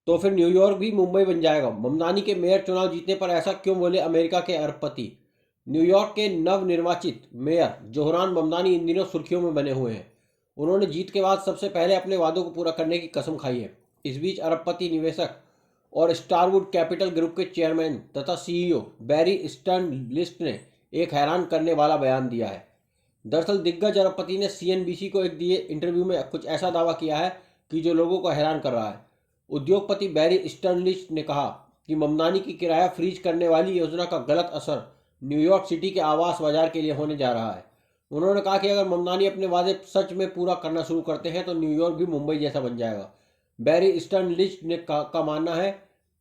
तो फिर न्यूयॉर्क भी मुंबई बन जाएगा। ममदानी के मेयर चुनाव जीतने पर ऐसा क्यों बोले अमेरिका के अरबपति। न्यूयॉर्क के नवनिर्वाचित मेयर जोहरान ममदानी इन दिनों सुर्खियों में बने हुए हैं। उन्होंने जीत के बाद सबसे पहले अपने वादों को पूरा करने की कसम खाई है। इस बीच अरबपति निवेशक और स्टारवुड कैपिटल ग्रुप के चेयरमैन तथा सीईओ बैरी स्टर्नलिस्ट ने एक हैरान करने वाला बयान दिया है। दरअसल दिग्गज अरबपति ने सीएनबीसी को एक दिए इंटरव्यू में कुछ ऐसा दावा किया है कि जो लोगों को हैरान कर रहा है। उद्योगपति बैरी स्टर्नलिस्ट ने कहा कि ममदानी की किराया फ्रीज करने वाली योजना का गलत असर न्यूयॉर्क सिटी के आवास बाजार के लिए होने जा रहा है। उन्होंने कहा कि अगर ममदानी अपने वादे सच में पूरा करना शुरू करते हैं तो न्यूयॉर्क भी मुंबई जैसा बन जाएगा। बैरी स्टर्नलिस्ट ने का मानना है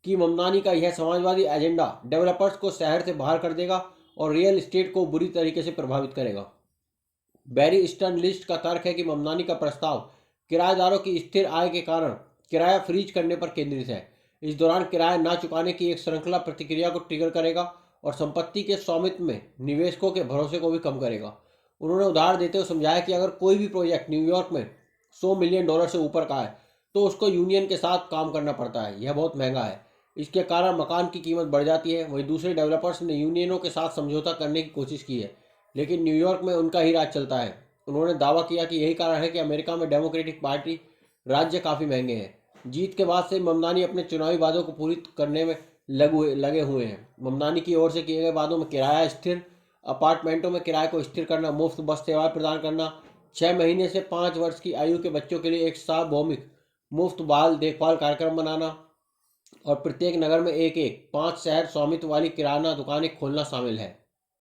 कि ममदानी का यह समाजवादी एजेंडा डेवलपर्स को शहर से बाहर कर देगा और रियल एस्टेट को बुरी तरीके से प्रभावित करेगा। बैरी स्टर्नलिस्ट का तर्क है कि ममदानी का प्रस्ताव किराएदारों की स्थिर आय के कारण किराया फ्रीज करने पर केंद्रित है। इस दौरान किराया न चुकाने की एक श्रृंखला प्रतिक्रिया को ट्रिगर करेगा और संपत्ति के स्वामित्व में निवेशकों के भरोसे को भी कम करेगा। उन्होंने उदाहरण देते हुए समझाया कि अगर कोई भी प्रोजेक्ट न्यूयॉर्क में $100 मिलियन से ऊपर का है तो उसको यूनियन के साथ काम करना पड़ता है। यह बहुत महंगा है। इसके कारण मकान की कीमत बढ़ जाती है। वहीं दूसरे डेवलपर्स ने यूनियनों के साथ समझौता करने की कोशिश की है, लेकिन न्यूयॉर्क में उनका ही राज चलता है। उन्होंने दावा किया कि यही कारण है कि अमेरिका में डेमोक्रेटिक पार्टी राज्य काफ़ी महंगे हैं। जीत के बाद से ममदानी अपने चुनावी वादों को पूरी करने में लगे हुए हैं। ममदानी की ओर से किए गए वादों में किराया स्थिर अपार्टमेंटों में किराए को स्थिर करना, मुफ्त बस सेवाएं प्रदान करना, 6 महीने से 5 वर्ष की आयु के बच्चों के लिए एक सार्वभौमिक मुफ्त बाल देखभाल कार्यक्रम बनाना और प्रत्येक नगर में एक एक 5 शहर स्वामित्व वाली किराना दुकानें खोलना शामिल है।